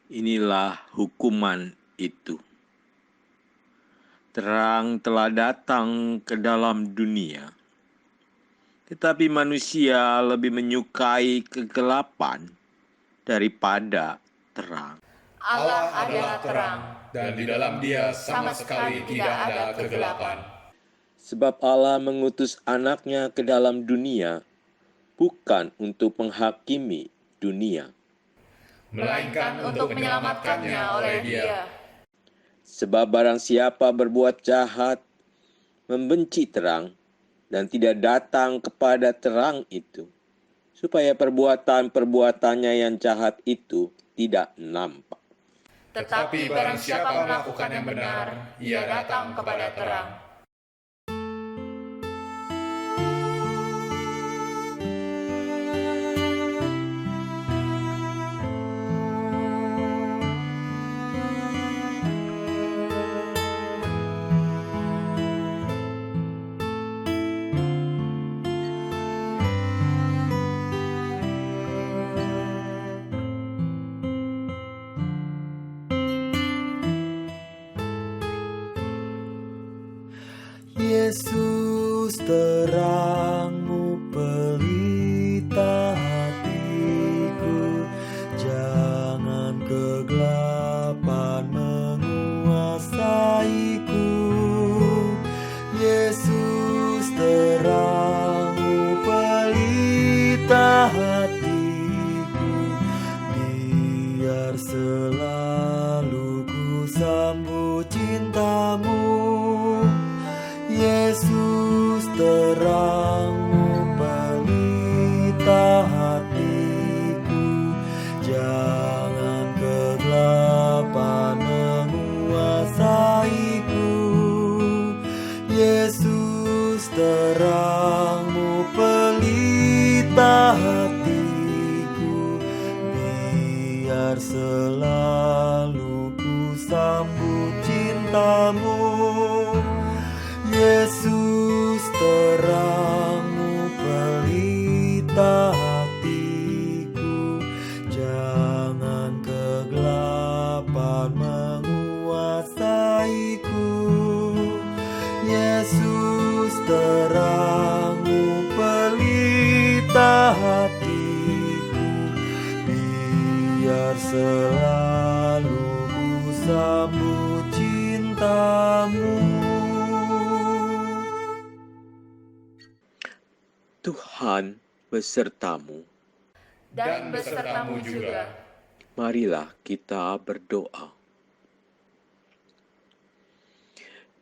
Inilah hukuman itu. Terang telah datang ke dalam dunia, tetapi manusia lebih menyukai kegelapan daripada terang. Allah adalah terang, dan di dalam Dia sama sekali tidak ada kegelapan. Sebab Allah mengutus anaknya ke dalam dunia, bukan untuk menghakimi dunia, Melainkan untuk menyelamatkannya oleh Dia. sebab barang siapa berbuat jahat, membenci terang, dan tidak datang kepada terang itu, supaya perbuatan-perbuatannya yang jahat itu tidak nampak. Tetapi barang siapa melakukan yang benar, ia datang kepada terang. Yesus terangmu pelita hatiku, jangan kegelapan menguasaiku. Yesus terangmu pelita hatiku, biar selalu ku sambut cintamu. Yesus terangmu pelita hatiku, jangan kegelapan menguasaiku. Yesus terangmu pelita hatiku, biar selalu ku sambut cintamu. Yesus terangmu pelita hatiku, jangan kegelapan menguasaiku. Yesus terangmu pelita hatiku, biar selalu ku sambut cintamu. Tuhan besertamu. Dan besertamu juga. Marilah kita berdoa.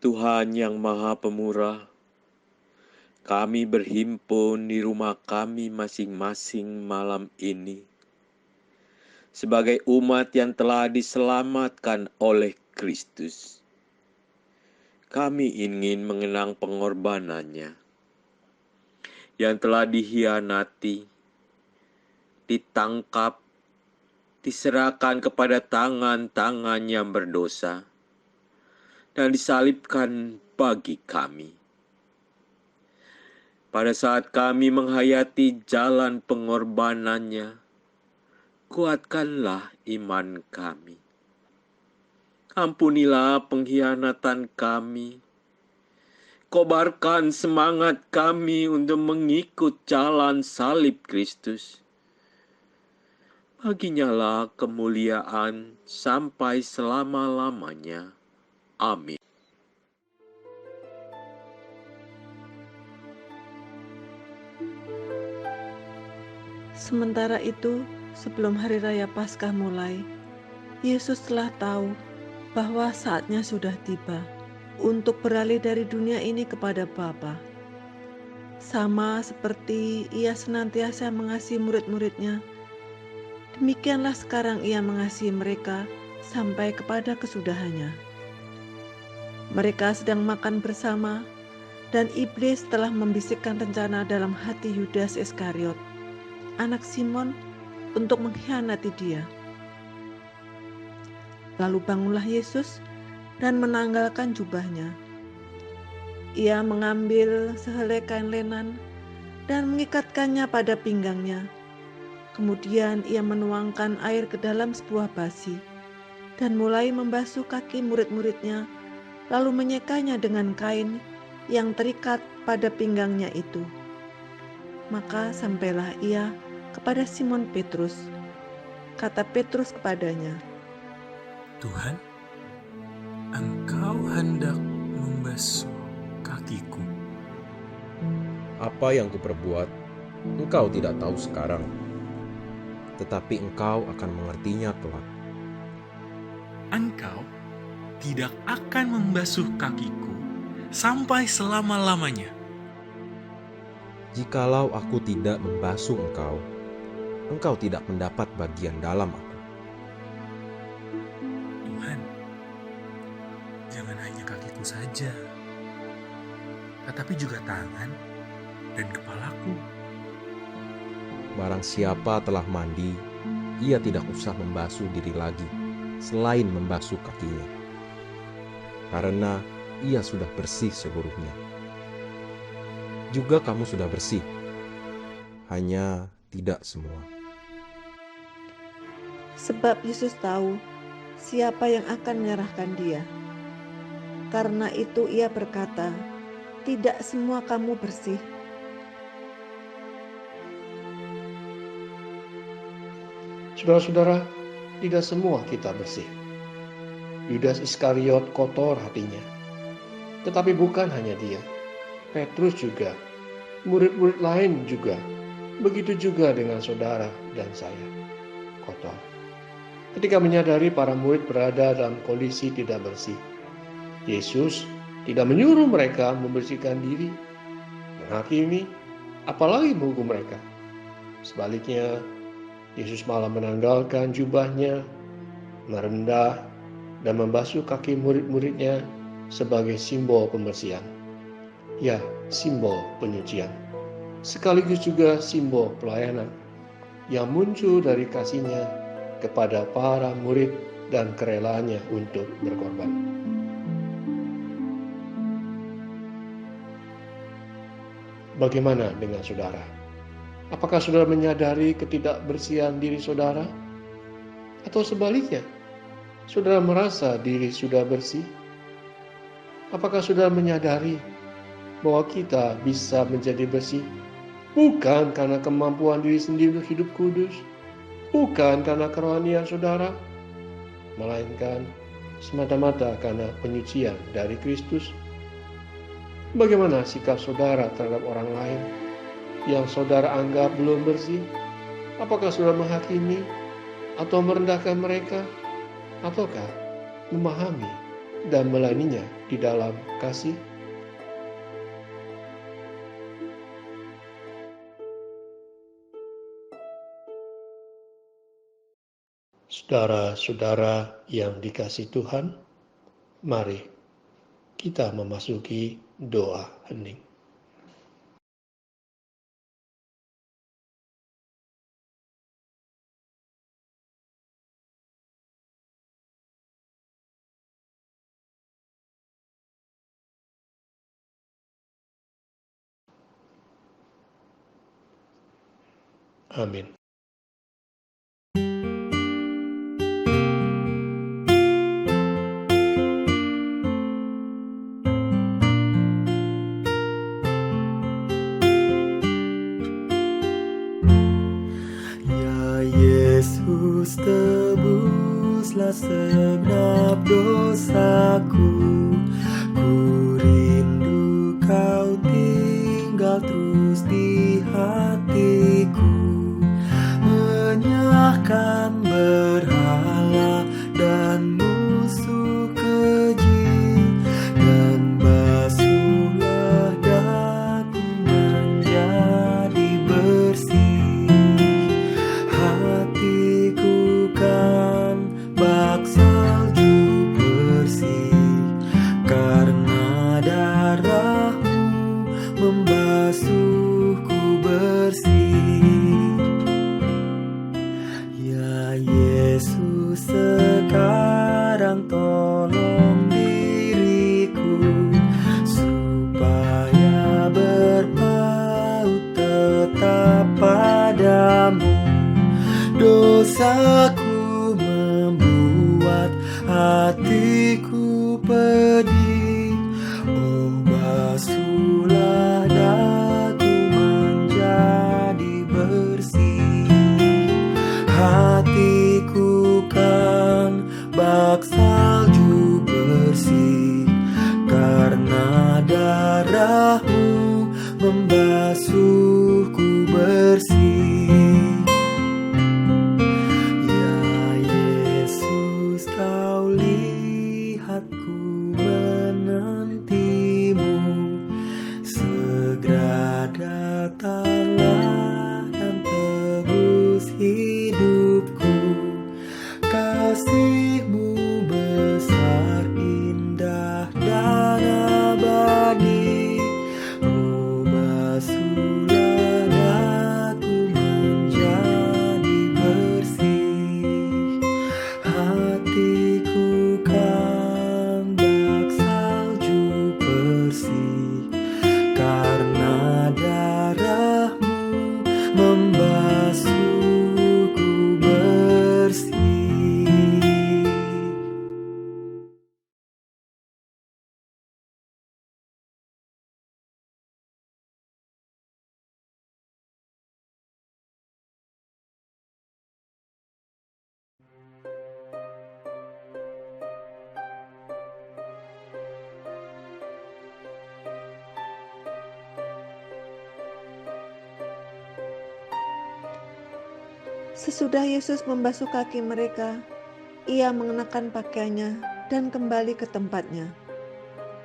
Tuhan yang Maha Pemurah, kami berhimpun di rumah kami masing-masing malam ini sebagai umat yang telah diselamatkan oleh Kristus. Kami ingin mengenang pengorbanannya yang telah dikhianati, ditangkap, diserahkan kepada tangan-tangan yang berdosa, dan disalibkan bagi kami. Pada saat kami menghayati jalan pengorbanannya, kuatkanlah iman kami. Ampunilah pengkhianatan kami. Kobarkan semangat kami untuk mengikut jalan salib Kristus. Baginyalah kemuliaan sampai selama-lamanya. Amin. Sementara itu, sebelum hari raya Paskah mulai, Yesus telah tahu bahwa saatnya sudah tiba untuk beralih dari dunia ini kepada Bapa. Sama seperti Ia senantiasa mengasihi murid-muridnya, demikianlah sekarang Ia mengasihi mereka sampai kepada kesudahannya. Mereka sedang makan bersama, dan iblis telah membisikkan rencana dalam hati Yudas Iskariot, anak Simon, untuk mengkhianati Dia. Lalu bangunlah Yesus dan menanggalkan jubahnya. Ia mengambil sehelai kain lenan dan mengikatkannya pada pinggangnya. Kemudian ia menuangkan air ke dalam sebuah basi dan mulai membasuh kaki murid-muridnya, lalu menyekanya dengan kain yang terikat pada pinggangnya itu. Maka sampailah ia kepada Simon Petrus. Kata Petrus kepadanya, Tuhan, Engkau hendak membasuh kakiku. Apa yang kuperbuat, engkau tidak tahu sekarang, tetapi engkau akan mengertinya kelak. Engkau tidak akan membasuh kakiku sampai selama-lamanya. Jikalau aku tidak membasuh engkau, engkau tidak mendapat bagian dalam aku. Tuhan, jangan hanya kakiku saja, tetapi juga tangan dan kepalaku. Barang siapa telah mandi, ia tidak usah membasuh diri lagi, selain membasuh kakinya, karena ia sudah bersih seluruhnya. Juga kamu sudah bersih, hanya tidak semua. sebab Yesus tahu siapa yang akan menyerahkan dia. Karena itu ia berkata, tidak semua kamu bersih. Saudara-saudara, tidak semua kita bersih. Yudas Iskariot kotor hatinya. Tetapi bukan hanya dia. Petrus juga. Murid-murid lain juga. Begitu juga dengan saudara dan saya. Kotor. Ketika menyadari para murid berada dalam kondisi tidak bersih, Yesus tidak menyuruh mereka membersihkan diri, menghakimi, apalagi menghukum mereka. Sebaliknya, Yesus malah menanggalkan jubahnya, merendah, dan membasuh kaki murid-muridnya sebagai simbol pembersihan. Ya, simbol penyucian. Sekaligus juga simbol pelayanan yang muncul dari kasihnya kepada para murid dan kerelaannya untuk berkorban. Bagaimana dengan saudara? Apakah saudara menyadari ketidakbersihan diri saudara? Atau sebaliknya, saudara merasa diri sudah bersih? Apakah saudara menyadari bahwa kita bisa menjadi bersih bukan karena kemampuan diri sendiri untuk hidup kudus, bukan karena kerohanian saudara, melainkan semata-mata karena penyucian dari Kristus? Bagaimana sikap saudara terhadap orang lain yang saudara anggap belum bersih? Apakah saudara menghakimi atau merendahkan mereka? Ataukah memahami dan melayaninya di dalam kasih? Saudara-saudara yang dikasihi Tuhan, mari kita memasuki doa hening. Amin. Yesus, tebuslah segenap dosaku. Ku rindu Kau tinggal terus di hatiku. Menyahkan berhala dan musuh keji, dan basuhlah daku menjadi bersih. Hatiku kan bak salju bersih, karena darah-Mu membasuhku bersih. Ya Yesus, sekarang tolong diriku supaya berpaut tetap padamu. Dosaku membuat hatiku pedih. Oh, basuhlah daku menjadi bersih. Hatiku kan bak salju bersih, karena darahmu membasuhku bersih. Ya Yesus, kau lihat ku menantimu, segera datanglah dan tebus hidupku. Kasih-Mu besar, indah dan abadi. Oh, basuhlah daku menjadi bersih. Hatiku kan bak salju bersih, karena darahmu membasuhku bersih. Sesudah Yesus membasuh kaki mereka, ia mengenakan pakaiannya dan kembali ke tempatnya.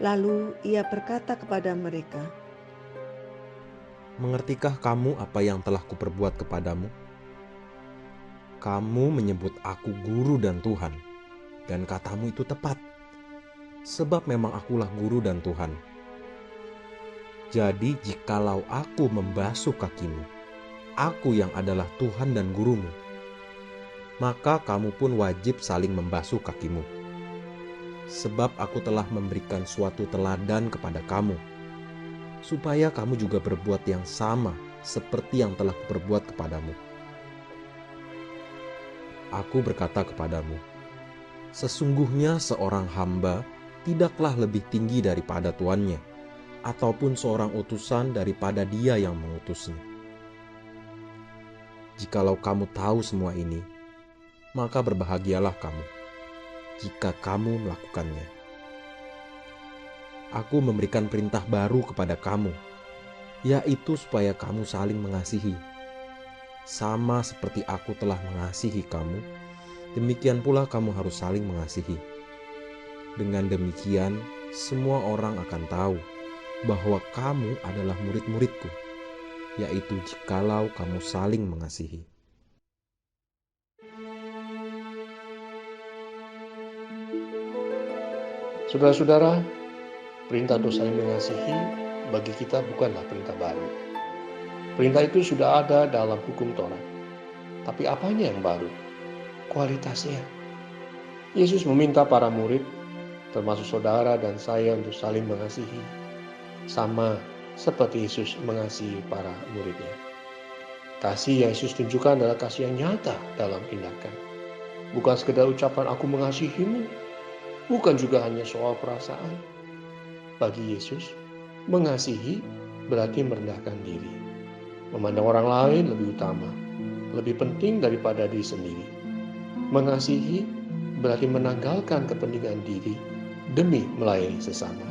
Lalu ia berkata kepada mereka, Mengertikah kamu apa yang telah kuperbuat kepadamu? Kamu menyebut aku guru dan Tuhan, dan katamu itu tepat, sebab memang akulah guru dan Tuhan. Jadi jikalau aku membasuh kakimu, aku yang adalah Tuhan dan gurumu, maka kamu pun wajib saling membasuh kakimu. Sebab aku telah memberikan suatu teladan kepada kamu, supaya kamu juga berbuat yang sama seperti yang telah kuperbuat kepadamu. Aku berkata kepadamu, sesungguhnya seorang hamba tidaklah lebih tinggi daripada tuannya, ataupun seorang utusan daripada dia yang mengutusnya. Jikalau kamu tahu semua ini, maka berbahagialah kamu jika kamu melakukannya. Aku memberikan perintah baru kepada kamu, yaitu supaya kamu saling mengasihi. Sama seperti aku telah mengasihi kamu, demikian pula kamu harus saling mengasihi. Dengan demikian, semua orang akan tahu bahwa kamu adalah murid-muridku, yaitu jikalau kamu saling mengasihi. Saudara-saudara, perintah untuk saling mengasihi bagi kita bukanlah perintah baru. Perintah itu sudah ada dalam hukum Taurat. Tapi apanya yang baru? Kualitasnya. Yesus meminta para murid, termasuk saudara dan saya, untuk saling mengasihi. Sama seperti Yesus mengasihi para muridnya. Kasih yang Yesus tunjukkan adalah kasih yang nyata dalam tindakan. Bukan sekedar ucapan aku mengasihimu. Bukan juga hanya soal perasaan. Bagi Yesus, mengasihi berarti merendahkan diri. Memandang orang lain lebih utama, lebih penting daripada diri sendiri. Mengasihi berarti menanggalkan kepentingan diri demi melayani sesama.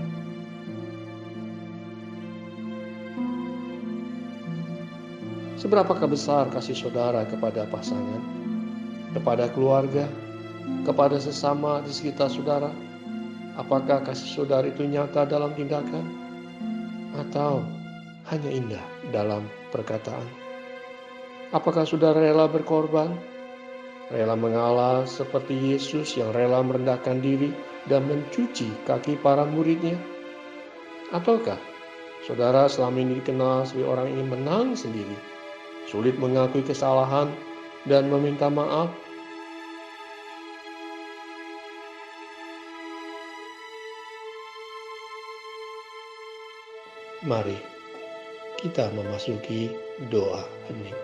Seberapakah besar kasih saudara kepada pasangan, kepada keluarga, kepada sesama di sekitar saudara? Apakah kasih saudara itu nyata dalam tindakan? Atau hanya indah dalam perkataan? Apakah saudara rela berkorban? Rela mengalah seperti Yesus yang rela merendahkan diri dan mencuci kaki para muridnya? Ataukah saudara selama ini dikenal sebagai orang yang menang sendiri, sulit mengakui kesalahan dan meminta maaf? Mari kita memasuki doa hening.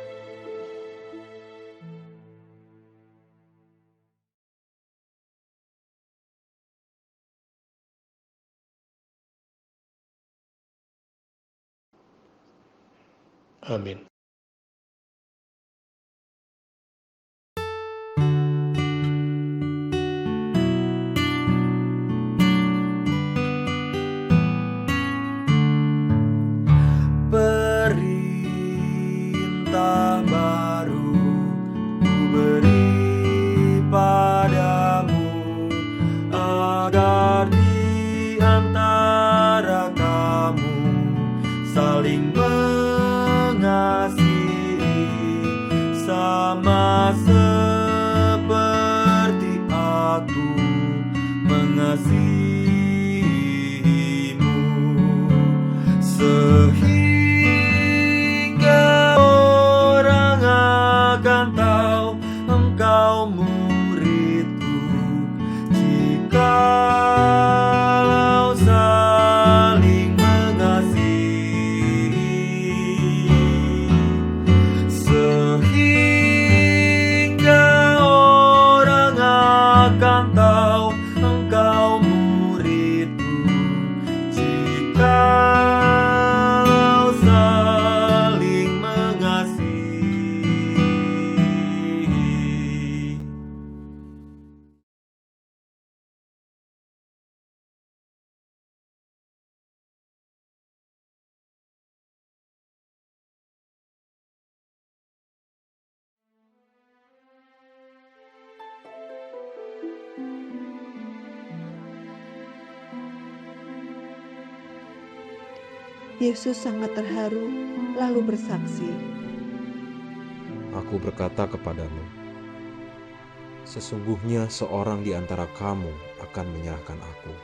Amin. Perintah baru ku beri padamu, agar di antara kamu saling mengasihi, sama seperti aku mengasihimu. Sehingga orang akan tahu engkau muridku, jikalau saling mengasihi. Sehingga orang akan tahu engkau muridku, jikalau saling mengasihi. Yesus sangat terharu, lalu bersaksi, Aku berkata kepadamu, sesungguhnya seorang di antara kamu akan menyerahkan aku.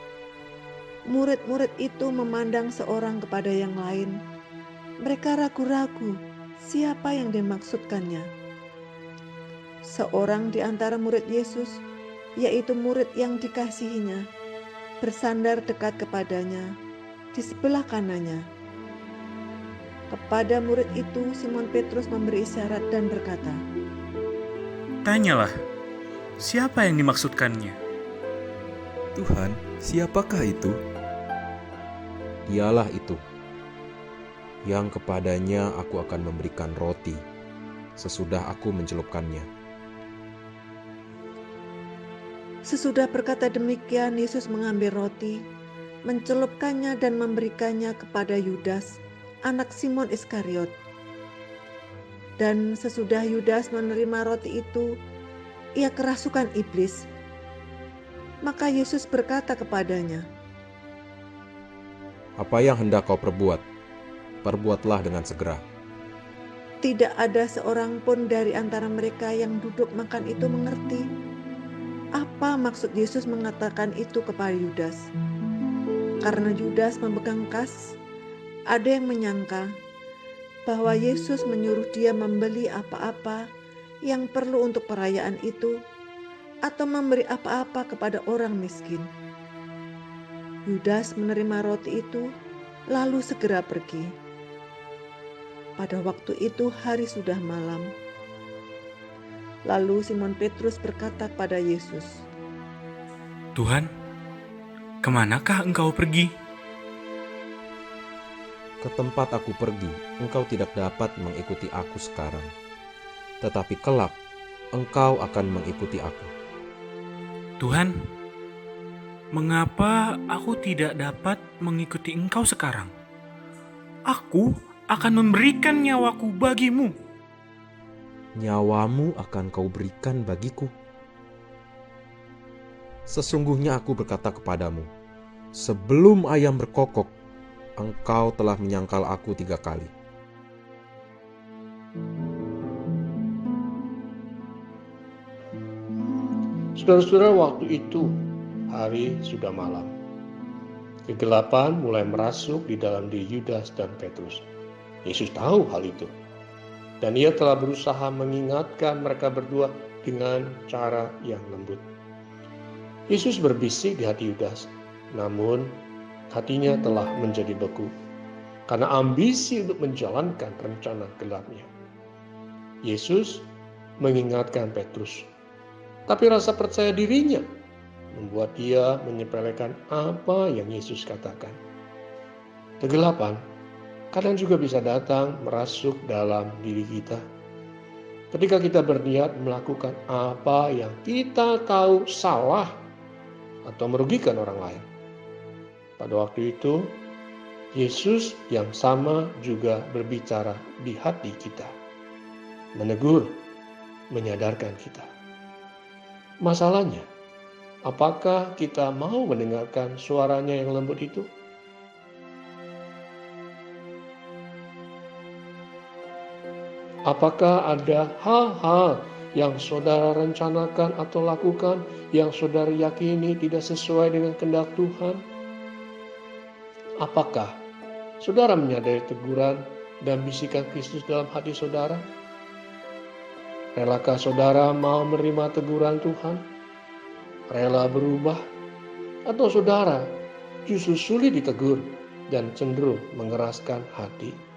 Murid-murid itu memandang seorang kepada yang lain. Mereka ragu-ragu siapa yang dimaksudkannya. Seorang di antara murid Yesus, yaitu murid yang dikasihinya, bersandar dekat kepadanya, di sebelah kanannya. Kepada murid itu Simon Petrus memberi isyarat dan berkata, Tanyalah, siapa yang dimaksudkannya? Tuhan, siapakah itu? Dialah itu, yang kepadanya aku akan memberikan roti, sesudah aku mencelupkannya. Sesudah berkata demikian, Yesus mengambil roti, mencelupkannya dan memberikannya kepada Yudas, anak Simon Iskariot. Dan sesudah Yudas menerima roti itu, ia kerasukan iblis. Maka Yesus berkata kepadanya, Apa yang hendak kau perbuat? Perbuatlah dengan segera. tidak ada seorang pun dari antara mereka yang duduk makan itu mengerti apa maksud Yesus mengatakan itu kepada Yudas. Karena Yudas memegang kas, ada yang menyangka bahwa Yesus menyuruh dia membeli apa-apa yang perlu untuk perayaan itu atau memberi apa-apa kepada orang miskin. Yudas menerima roti itu lalu segera pergi. Pada waktu itu hari sudah malam. Lalu Simon Petrus berkata kepada Yesus, Tuhan, kemanakah engkau pergi? Ke tempat aku pergi, engkau tidak dapat mengikuti aku sekarang. Tetapi kelak, engkau akan mengikuti aku. Tuhan, mengapa aku tidak dapat mengikuti engkau sekarang? Aku akan memberikan nyawaku bagimu. Nyawamu akan kau berikan bagiku. Sesungguhnya aku berkata kepadamu, sebelum ayam berkokok, engkau telah menyangkal aku 3 kali. Saudara-saudara, waktu itu hari sudah malam. Kegelapan mulai merasuk di dalam diri Yudas dan Petrus. Yesus tahu hal itu. Dan ia telah berusaha mengingatkan mereka berdua dengan cara yang lembut. Yesus berbisik di hati Yudas, namun hatinya telah menjadi beku karena ambisi untuk menjalankan rencana gelapnya. Yesus mengingatkan Petrus, tapi rasa percaya dirinya membuat dia menyepelekan apa yang Yesus katakan. Kegelapan kadang juga bisa datang merasuk dalam diri kita. Ketika kita berniat melakukan apa yang kita tahu salah atau merugikan orang lain. Pada waktu itu, Yesus yang sama juga berbicara di hati kita, menegur, menyadarkan kita. Masalahnya, apakah kita mau mendengarkan suaranya yang lembut itu? Apakah ada hal-hal yang saudara rencanakan atau lakukan yang saudara yakini tidak sesuai dengan kehendak Tuhan? Apakah saudara menyadari teguran dan bisikan Kristus dalam hati saudara? Relakah saudara mau menerima teguran Tuhan? Rela berubah? Atau saudara justru sulit ditegur dan cenderung mengeraskan hati?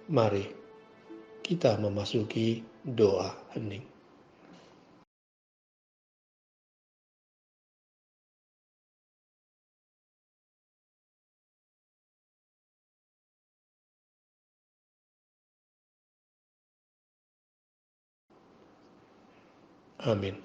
Mari kita memasuki doa hening. Amin.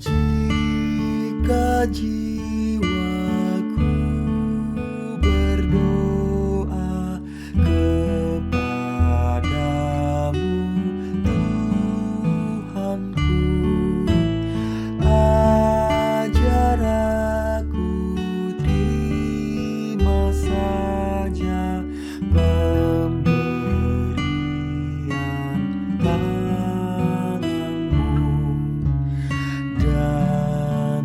Jika jiwaku berdoa kepadamu, Tuhanku, ajar aku terima saja pemberian tanganmu dan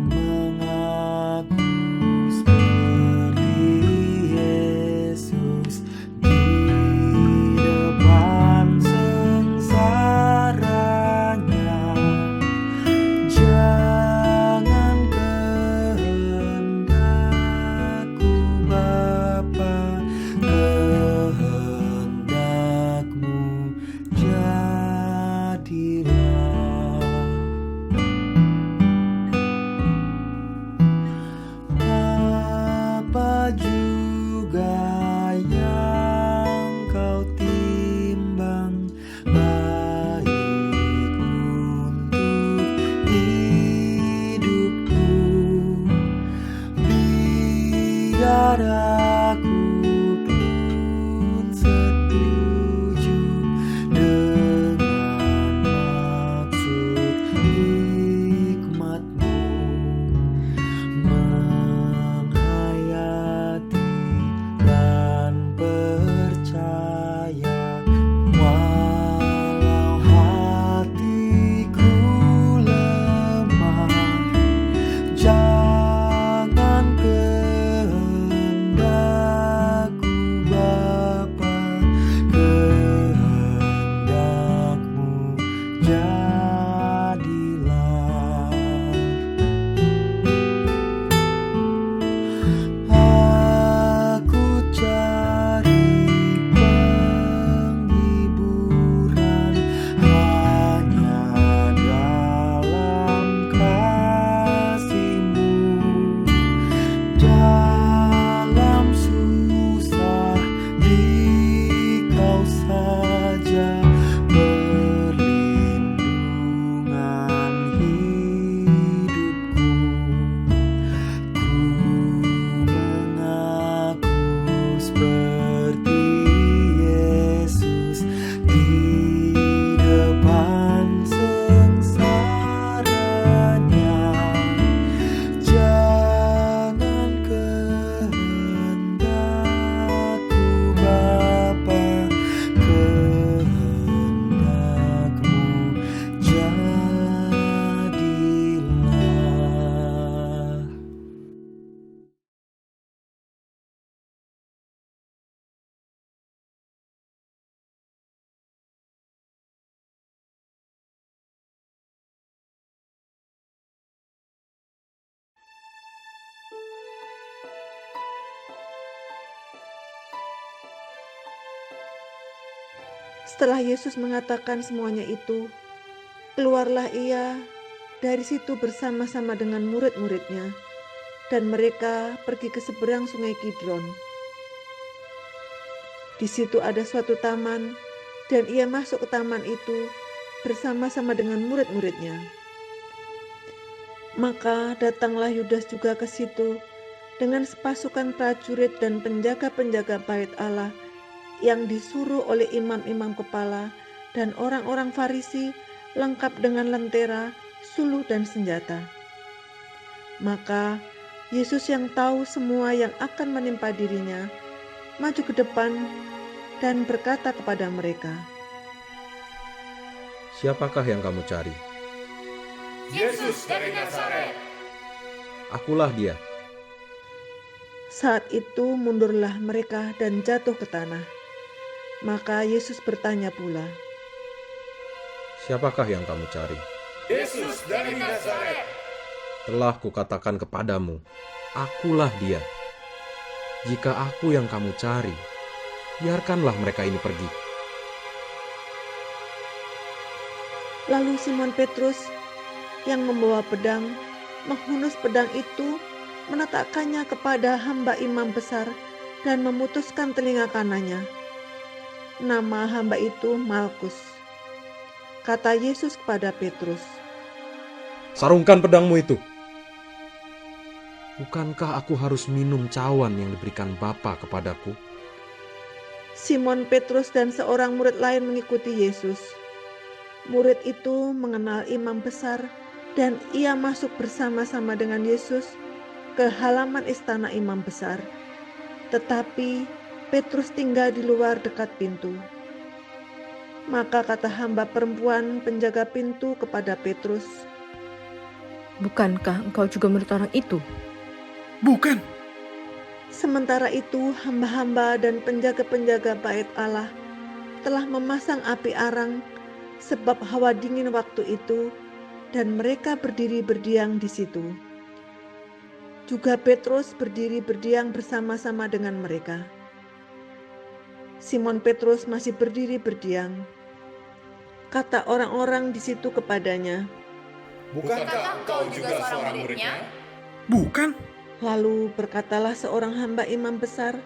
Setelah Yesus mengatakan semuanya itu, keluarlah ia dari situ bersama-sama dengan murid-muridnya, dan mereka pergi ke seberang sungai Kidron. Di situ ada suatu taman, dan ia masuk ke taman itu bersama-sama dengan murid-muridnya. Maka datanglah Yudas juga ke situ dengan sepasukan prajurit dan penjaga-penjaga bait Allah yang disuruh oleh imam-imam kepala dan orang-orang Farisi, lengkap dengan lentera, suluh dan senjata. Maka Yesus yang tahu semua yang akan menimpa dirinya, maju ke depan dan berkata kepada mereka, Siapakah yang kamu cari? Yesus dari Nazaret. Akulah dia. Saat itu mundurlah mereka dan jatuh ke tanah. Maka Yesus bertanya pula, Siapakah yang kamu cari? Yesus dari Nazaret. Telah kukatakan kepadamu, akulah dia. Jika aku yang kamu cari, biarkanlah mereka ini pergi. Lalu Simon Petrus yang membawa pedang menghunus pedang itu, meletakkannya kepada hamba imam besar dan memutuskan telinga kanannya. Nama hamba itu Malkus. Kata Yesus kepada Petrus, Sarungkan pedangmu itu. Bukankah aku harus minum cawan yang diberikan Bapa kepadaku? Simon Petrus dan seorang murid lain mengikuti Yesus. Murid itu mengenal imam besar dan ia masuk bersama-sama dengan Yesus ke halaman istana imam besar. Tetapi Petrus tinggal di luar dekat pintu. Maka kata hamba perempuan penjaga pintu kepada Petrus, Bukankah engkau juga murid orang itu? Bukan. sementara itu hamba-hamba dan penjaga-penjaga bait Allah telah memasang api arang sebab hawa dingin waktu itu, dan mereka berdiri berdiam di situ. Juga Petrus berdiri berdiam bersama-sama dengan mereka. Simon Petrus masih berdiri berdiam. Kata orang-orang di situ kepadanya, Bukankah engkau juga seorang muridnya? Bukan. lalu berkatalah seorang hamba imam besar,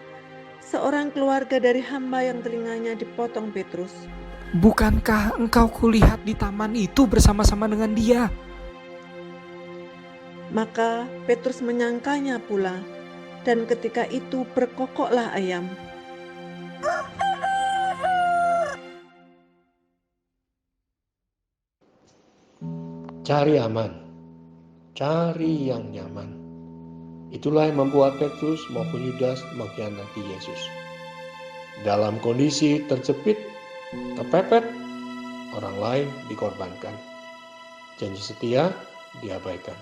seorang keluarga dari hamba yang telinganya dipotong Petrus. Bukankah engkau kulihat di taman itu bersama-sama dengan dia? Maka Petrus menyangkanya pula, dan ketika itu berkokoklah ayam. Cari aman, cari yang nyaman. Itulah yang membuat Petrus maupun Yudas mengkhianati Yesus. Dalam kondisi terjepit, terpepet, orang lain dikorbankan. Janji setia diabaikan.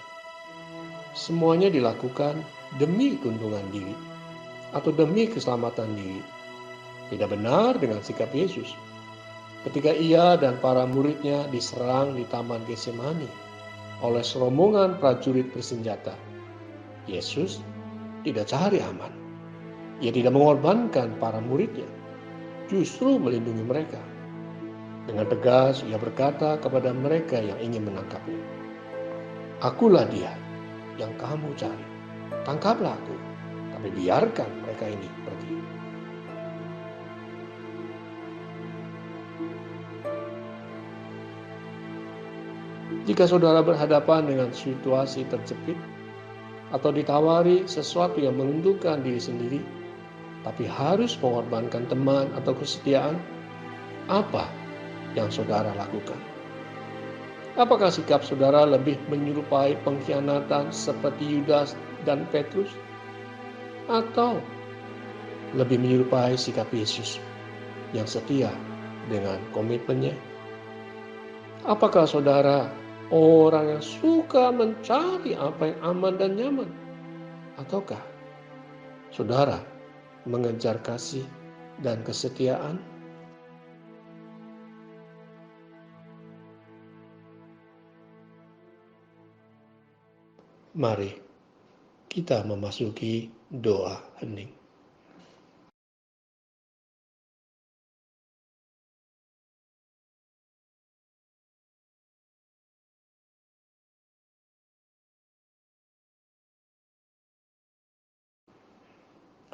Semuanya dilakukan demi keuntungan diri atau demi keselamatan diri. Tidak benar dengan sikap Yesus. Ketika ia dan para muridnya diserang di Taman Getsemani oleh serombongan prajurit bersenjata, Yesus tidak cari aman. Ia tidak mengorbankan para muridnya, justru melindungi mereka. Dengan tegas ia berkata kepada mereka yang ingin menangkapnya, Akulah dia yang kamu cari. Tangkaplah aku, tapi biarkan mereka ini pergi. Jika saudara berhadapan dengan situasi terjepit atau ditawari sesuatu yang menguntungkan diri sendiri, tapi harus mengorbankan teman atau kesetiaan, apa yang saudara lakukan? Apakah sikap saudara lebih menyerupai pengkhianatan seperti Yudas dan Petrus? Atau lebih menyerupai sikap Yesus yang setia dengan komitmennya? Apakah saudara orang yang suka mencari apa yang aman dan nyaman? Ataukah saudara mengejar kasih dan kesetiaan? Mari kita memasuki doa hening.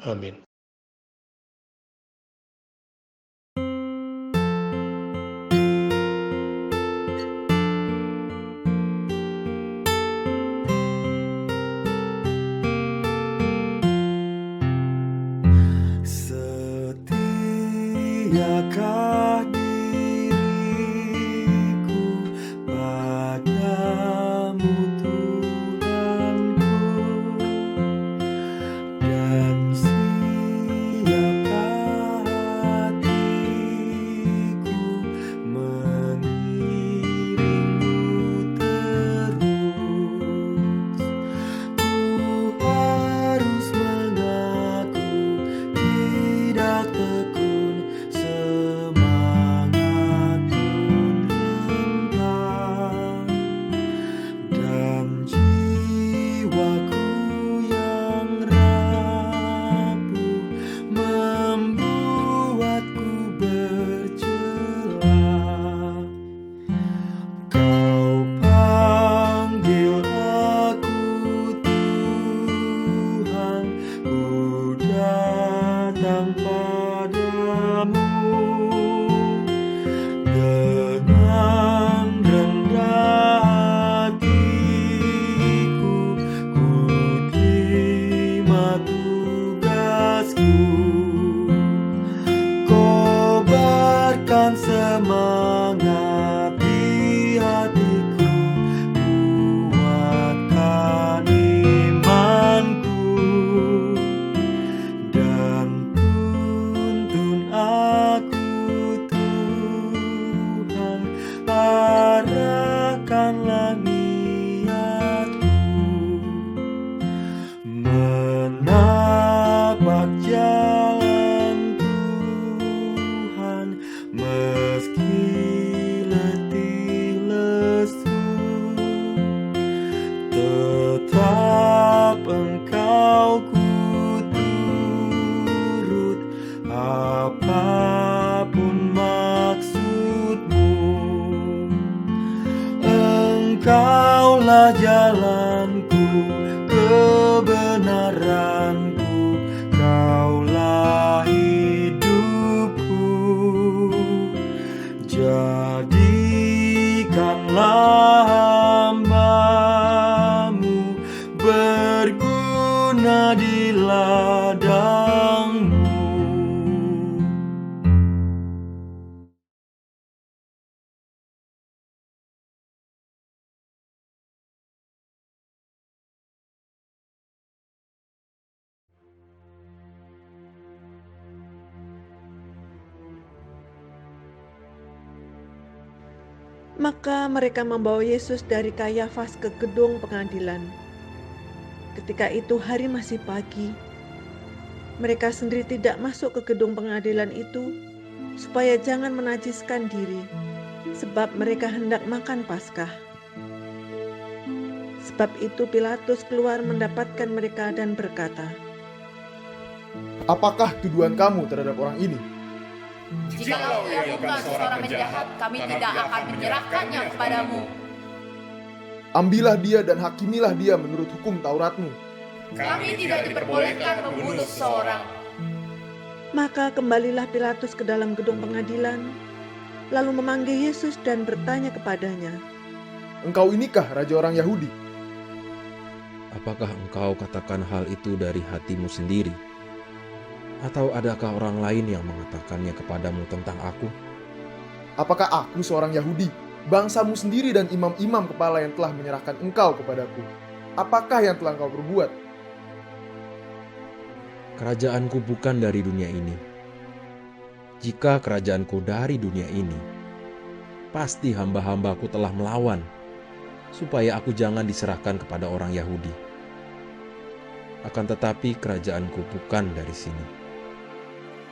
Amin. Setiakah diriku padamu Tuhanku, dan siapkah hatiku mengiringmu terus. Ku harus mengaku tidak tekun, semangat pun renggang, dan jiwaku yang rapuh membuatku bercelah. Kau panggil aku Tuhan, ku datang padamu. Dengan rendah hatiku, ku terima tugasku. Kobarkan semangat di hatiku, kuatkan imanku, dan tuntun aku Tuhan, arahkanlah niatku, menapak jalan Tuhan, meski letih lesu, tetap Engkau ku turut, apapun maksudmu. Engkaulah jalanku, kebenaranku, Kaulah hidupku. Jadikanlah hamba-Mu berguna di ladang-Mu. Maka mereka membawa Yesus dari Kayafas ke gedung pengadilan. Ketika itu hari masih pagi. Mereka sendiri tidak masuk ke gedung pengadilan itu supaya jangan menajiskan diri, sebab mereka hendak makan Paskah. Sebab itu Pilatus keluar mendapatkan mereka dan berkata, "Apakah tuduhan kamu terhadap orang ini?" Jikalau ia bukan seorang penjahat, kami tidak akan menyerahkannya kepadamu. Ambillah dia dan hakimilah dia menurut hukum Tauratmu. Kami tidak diperbolehkan membunuh seseorang. Maka kembalilah Pilatus ke dalam gedung pengadilan, lalu memanggil Yesus dan bertanya kepadanya, "Engkau inikah raja orang Yahudi?" Apakah engkau katakan hal itu dari hatimu sendiri? Atau adakah orang lain yang mengatakannya kepadamu tentang aku? Apakah aku seorang Yahudi, bangsamu sendiri dan imam-imam kepala yang telah menyerahkan engkau kepadaku? Apakah yang telah engkau perbuat? Kerajaanku bukan dari dunia ini. Jika kerajaanku dari dunia ini, pasti hamba-hambaku telah melawan, supaya aku jangan diserahkan kepada orang Yahudi. Akan tetapi kerajaanku bukan dari sini.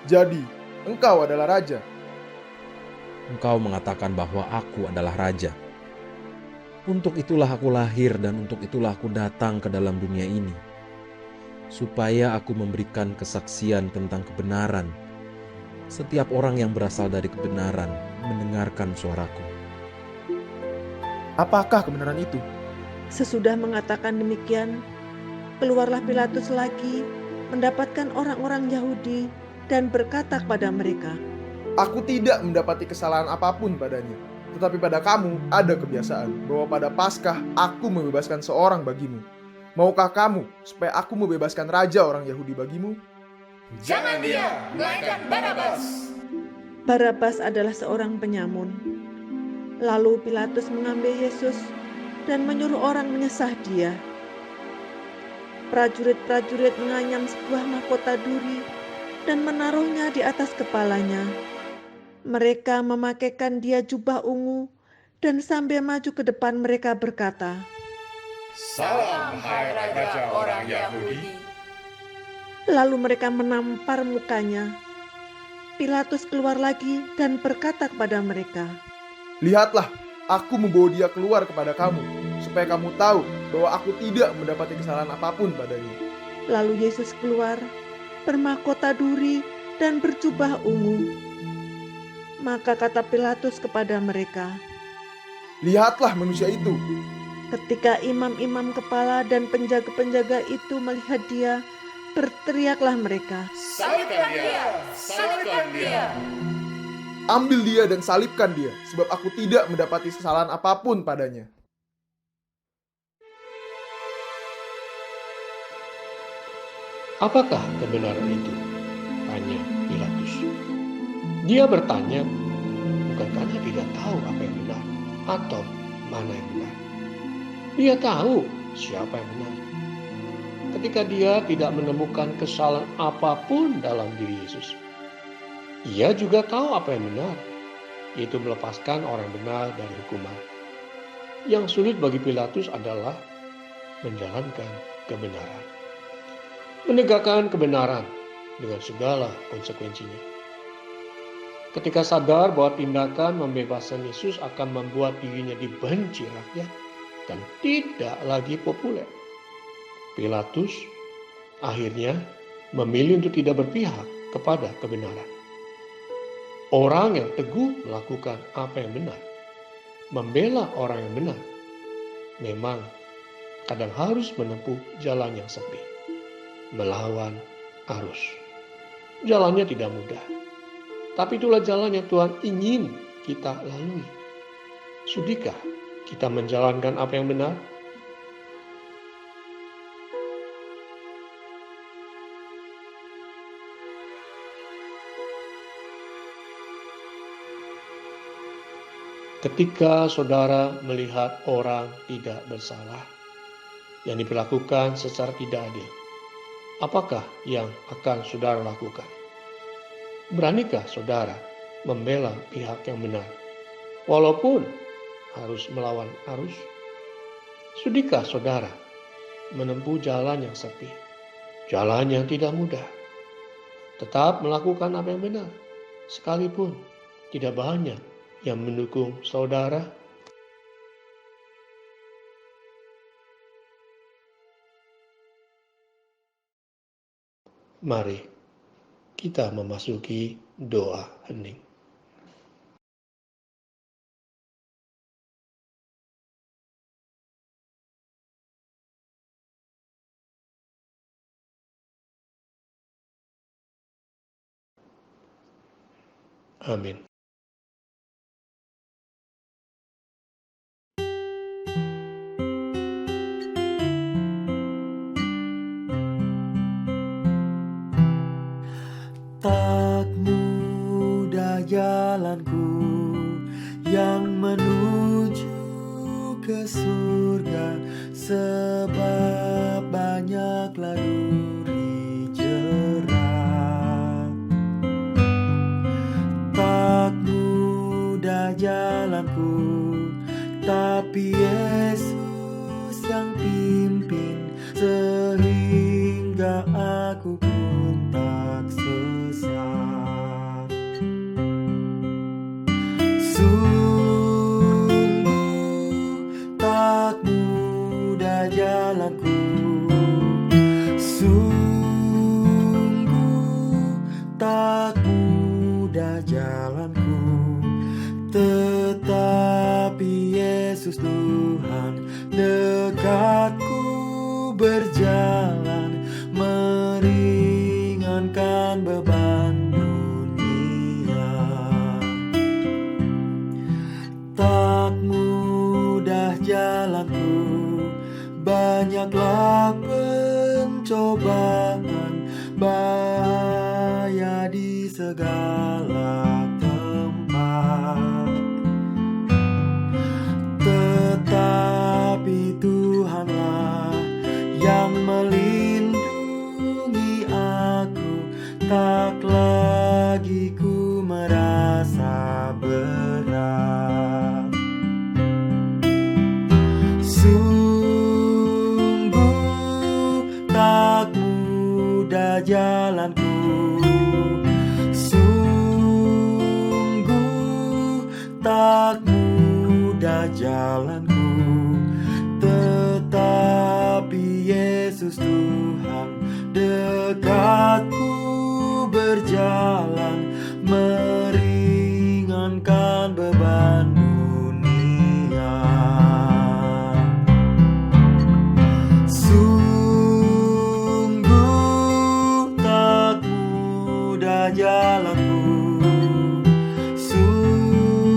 Jadi, engkau adalah raja. Engkau mengatakan bahwa aku adalah raja. Untuk itulah aku lahir dan untuk itulah aku datang ke dalam dunia ini, supaya aku memberikan kesaksian tentang kebenaran. Setiap orang yang berasal dari kebenaran mendengarkan suaraku. Apakah kebenaran itu? Sesudah mengatakan demikian, keluarlah Pilatus lagi mendapatkan orang-orang Yahudi dan berkata kepada mereka, Aku tidak mendapati kesalahan apapun padanya. Tetapi pada kamu ada kebiasaan bahwa pada Paskah aku membebaskan seorang bagimu. Maukah kamu supaya aku membebaskan raja orang Yahudi bagimu? Jangan dia, melainkan Barabas. Barabas adalah seorang penyamun. Lalu Pilatus mengambil Yesus dan menyuruh orang menyesah dia. Prajurit-prajurit menganyam sebuah mahkota duri dan menaruhnya di atas kepalanya. Mereka memakaikan dia jubah ungu dan sambil maju ke depan mereka berkata, Salam hai Raja orang Yahudi. Lalu mereka menampar mukanya. Pilatus keluar lagi dan berkata kepada mereka, Lihatlah, aku membawa dia keluar kepada kamu, supaya kamu tahu bahwa aku tidak mendapati kesalahan apapun padanya. Lalu Yesus keluar, bermahkota duri dan berjubah ungu. Maka kata Pilatus kepada mereka, Lihatlah manusia itu. ketika imam-imam kepala dan penjaga-penjaga itu melihat dia, berteriaklah mereka, Salibkan dia, salibkan dia. Ambil dia dan salibkan dia, sebab aku tidak mendapati kesalahan apapun padanya. Apakah kebenaran itu? Tanya Pilatus. Dia bertanya, bukan karena tidak tahu apa yang benar atau mana yang benar. Dia tahu siapa yang benar. Ketika dia tidak menemukan kesalahan apapun dalam diri Yesus, ia juga tahu apa yang benar, yaitu melepaskan orang benar dari hukuman. Yang sulit bagi Pilatus adalah menjalankan kebenaran. Menegakkan kebenaran dengan segala konsekuensinya. Ketika sadar bahwa tindakan membebaskan Yesus akan membuat dirinya dibenci rakyat dan tidak lagi populer, Pilatus akhirnya memilih untuk tidak berpihak kepada kebenaran. Orang yang teguh melakukan apa yang benar, membela orang yang benar, memang kadang harus menempuh jalan yang sepi, melawan arus. Jalannya tidak mudah, tapi itulah jalan yang Tuhan ingin kita lalui. Sudikah kita menjalankan apa yang benar? Ketika saudara melihat orang tidak bersalah yang diperlakukan secara tidak adil, apakah yang akan saudara lakukan? Beranikah saudara membela pihak yang benar, walaupun harus melawan arus? Sudikah saudara menempuh jalan yang sepi, jalan yang tidak mudah, tetap melakukan apa yang benar, sekalipun tidak banyak yang mendukung saudara? Mari kita memasuki doa hening. Amin. Tak mudah jalanku yang menuju ke surga, sebab banyaklah duri jerak. Tak mudah jalanku, tapi Yesus yang pimpin, sehingga aku pun tak sesat. Sungguh tak mudah jalanku, sungguh tak mudah jalanku, tetapi Yesus Tuhan dekatku berjalan, meri segala tempat. Tetapi Tuhanlah yang melindungi aku, tak lagi ku merasa berat. Sungguh tak mudah jalanku, sungguh tak mudah jalanku, tetapi Yesus Tuhan dekatku berjalan, meringankan beban dunia. Sungguh tak mudah jalanku, sungguh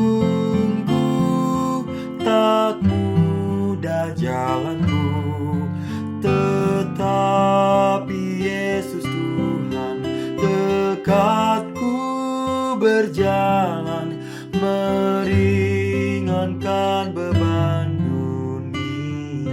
tak mudah jalanku, tetapi Yesus Tuhan dekatku berjalan, meringankan beban dunia.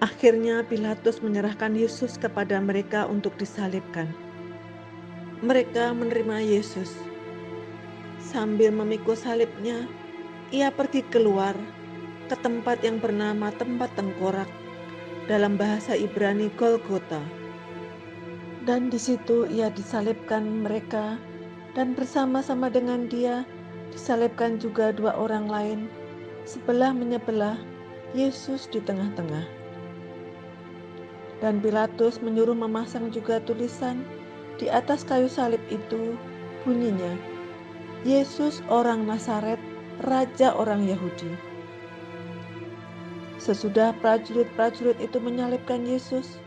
Akhirnya Pilatus menyerahkan Yesus kepada mereka untuk disalibkan. Mereka menerima Yesus. Sambil memikul salibnya, ia pergi keluar ke tempat yang bernama tempat tengkorak, dalam bahasa Ibrani Golgota. Dan di situ ia disalibkan mereka, dan bersama-sama dengan dia disalibkan juga dua orang lain, sebelah menyebelah, Yesus di tengah-tengah. Dan Pilatus menyuruh memasang juga tulisan di atas kayu salib itu, bunyinya, Yesus orang Nazaret, Raja orang Yahudi. Sesudah prajurit-prajurit itu menyalibkan Yesus,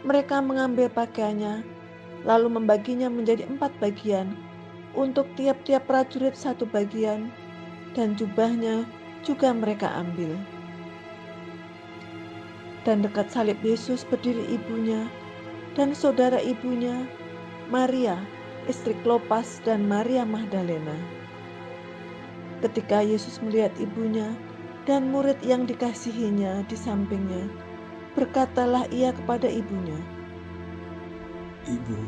mereka mengambil pakaiannya, lalu membaginya menjadi 4 bagian, untuk tiap-tiap prajurit 1 bagian, dan jubahnya juga mereka ambil. Dan dekat salib Yesus berdiri ibunya dan saudara ibunya, Maria, istri Klopas, dan Maria Magdalena. Ketika Yesus melihat ibunya dan murid yang dikasihinya di sampingnya, berkatalah ia kepada ibunya, "Ibu,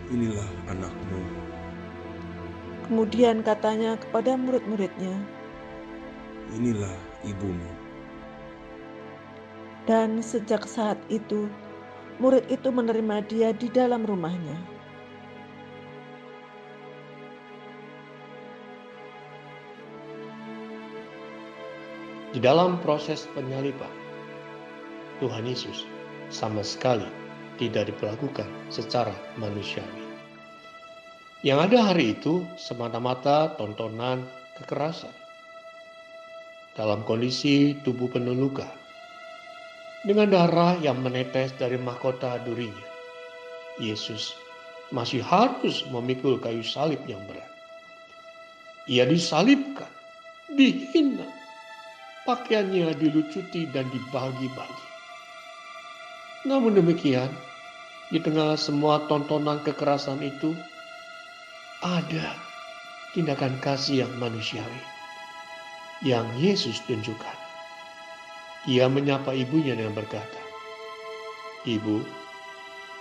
inilah anakmu." Kemudian katanya kepada murid-muridnya, "Inilah ibumu." Dan sejak saat itu, murid itu menerima dia di dalam rumahnya. Di dalam proses penyaliban, Tuhan Yesus sama sekali tidak diperlakukan secara manusiawi. Yang ada hari itu semata-mata tontonan kekerasan. Dalam kondisi tubuh penuh luka, dengan darah yang menetes dari mahkota durinya, Yesus masih harus memikul kayu salib yang berat. Ia disalibkan, dihina, pakaiannya dilucuti dan dibagi-bagi. Namun demikian, di tengah semua tontonan kekerasan itu, ada tindakan kasih yang manusiawi yang Yesus tunjukkan. Ia menyapa ibunya dengan berkata, "Ibu,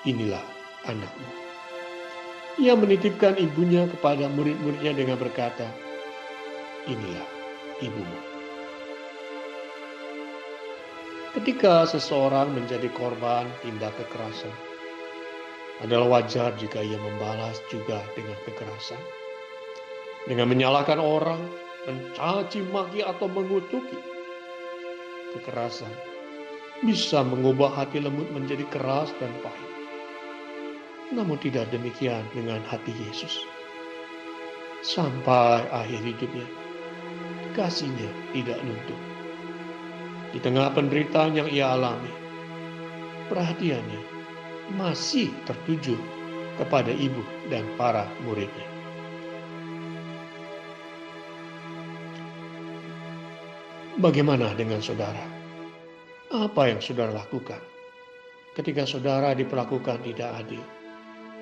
inilah anakmu." Ia menitipkan ibunya kepada murid-muridnya dengan berkata, "Inilah ibumu." Ketika seseorang menjadi korban tindak kekerasan, adalah wajar jika ia membalas juga dengan kekerasan. Dengan menyalahkan orang, mencaci maki atau mengutuki. Kekerasan bisa mengubah hati lembut menjadi keras dan pahit. Namun tidak demikian dengan hati Yesus. Sampai akhir hidupnya, kasihnya tidak luntur. Di tengah penderitaan yang ia alami, perhatiannya masih tertuju kepada ibu dan para muridnya. Bagaimana dengan saudara? Apa yang saudara lakukan ketika saudara diperlakukan tidak adil,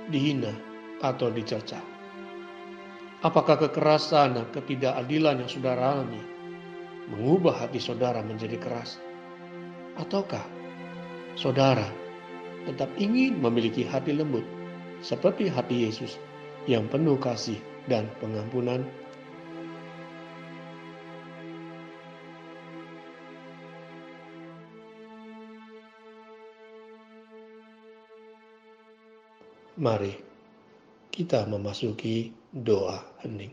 dihina, atau dicerca? Apakah kekerasan dan ketidakadilan yang saudara alami mengubah hati saudara menjadi keras? Ataukah saudara tetap ingin memiliki hati lembut seperti hati Yesus yang penuh kasih dan pengampunan? Mari kita memasuki doa hening.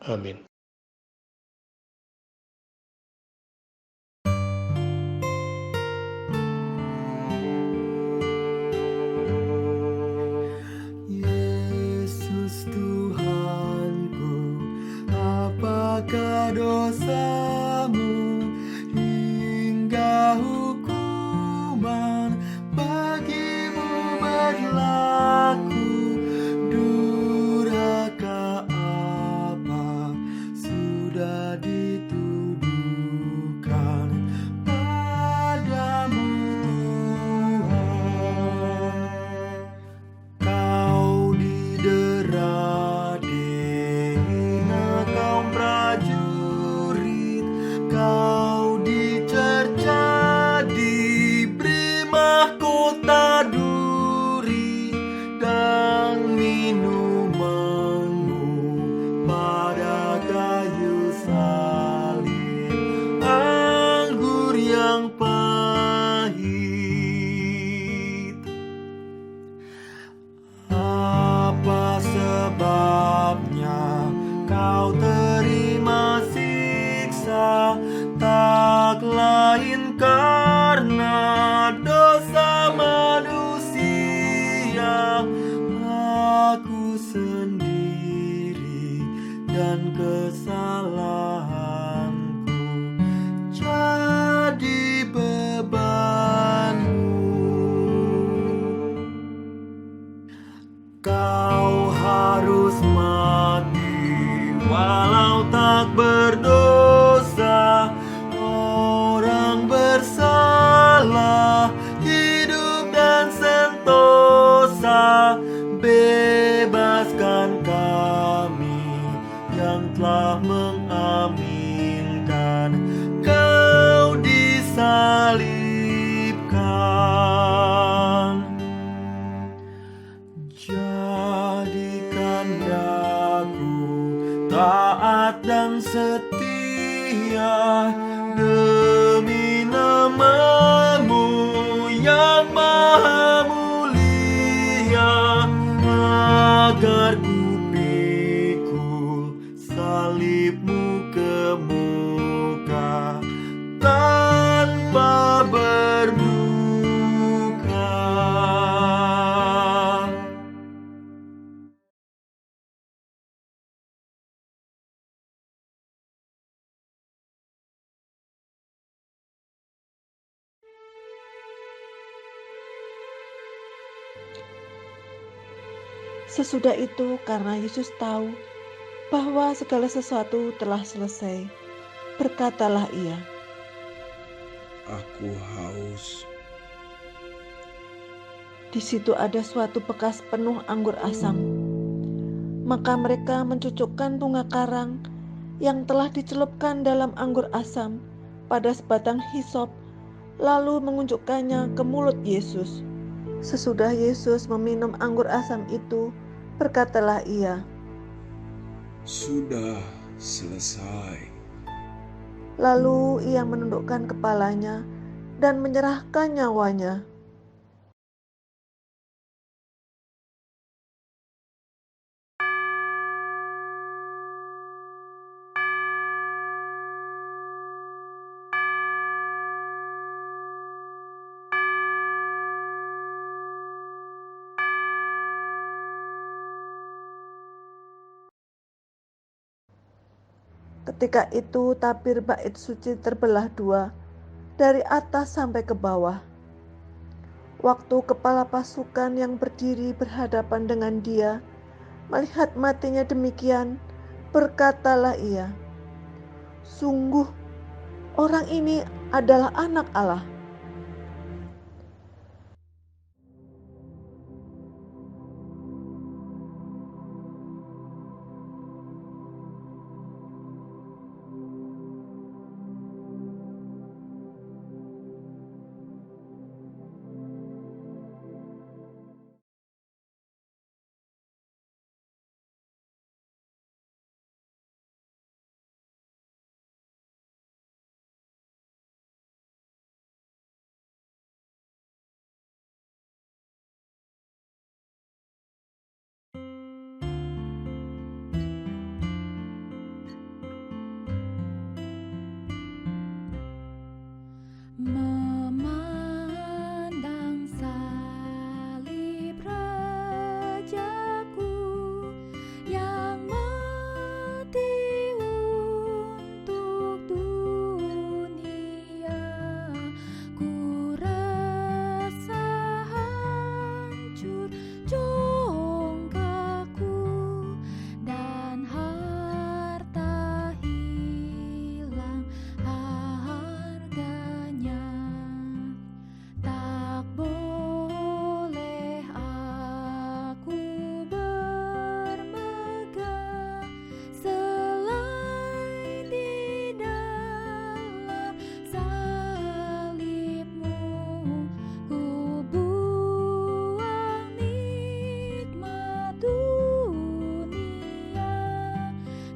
Amin. Yesus Tuhanku, apakah dosamu hingga hukuman bagimu berlaku? Durhaka apa sudah dituduhkan padamu, Tuhan? Kau didera dihina kaum prajurit, kau dicerca diberi mahkota duri, dan minumanmu pada kayu salib anggur yang pahit. Apa sebabnya kau terima siksa? Tak lain karena dosa manusia. Aku sendiri dan kesalahanku jadi bebanmu. Kau harus mati walau tak berdosa. Orang bersalah hidup dan sentosa. Bebaskan kami yang telah mengaminkan kau disalibkan. Jadikan daku taat dan setia demi nama-Mu yang maha mulia, agar ku pikul salib-Mu ke muka tanpa berduka. Sesudah itu, karena Yesus tahu bahwa segala sesuatu telah selesai, berkatalah ia, Aku haus. di situ ada suatu bekas penuh anggur asam. Maka mereka mencucukkan bunga karang yang telah dicelupkan dalam anggur asam pada sebatang hisop, lalu mengunjukkannya ke mulut Yesus. Sesudah Yesus meminum anggur asam itu, berkatalah ia, Sudah selesai. Lalu ia menundukkan kepalanya dan menyerahkan nyawanya. Ketika itu tabir bait suci terbelah dua, dari atas sampai ke bawah. Waktu kepala pasukan yang berdiri berhadapan dengan dia melihat matinya demikian, berkatalah ia, "Sungguh, orang ini adalah anak Allah." Memandang salib Rajaku yang mati untuk dunia, ku rasa hancur congkakku dan harta hilang harganya. Tak boleh aku bermegah selain di dalam salibmu. Ku buang nikmat dunia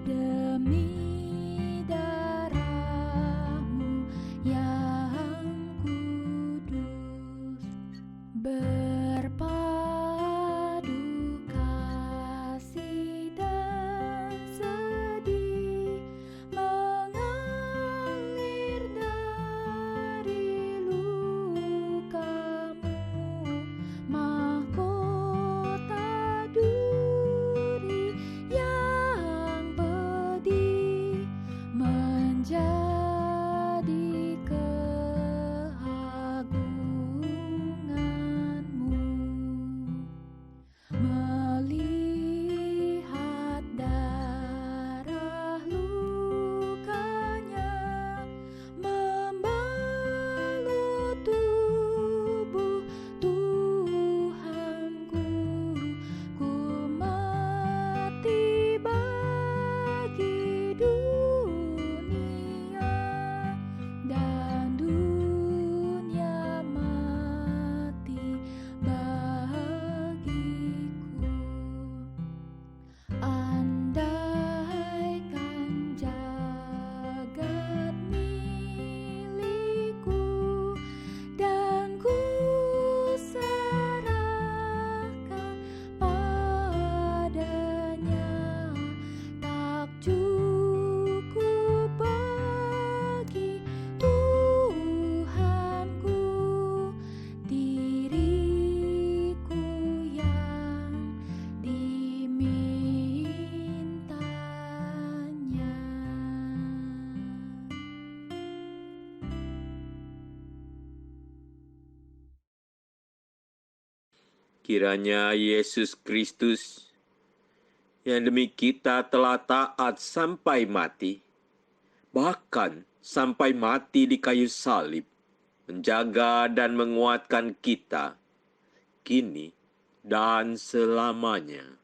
demi darahmu yang kudus. Berpadu kasih dan sedih mengalir dari lukamu, mahkota duri yang pedih menjadi keagunganmu. Melihat darah lukanya membalut tubuh Tuhanku, ku mati bagi dunia dan dunia mati bagiku. Andaikan jagat milikku dan ku serahkan padanya, tak cukup bagi Tuhanku diriku yang dimintanya. Kiranya Yesus Kristus yang demi kita telah taat sampai mati, bahkan sampai mati di kayu salib, menjaga dan menguatkan kita, kini dan selamanya.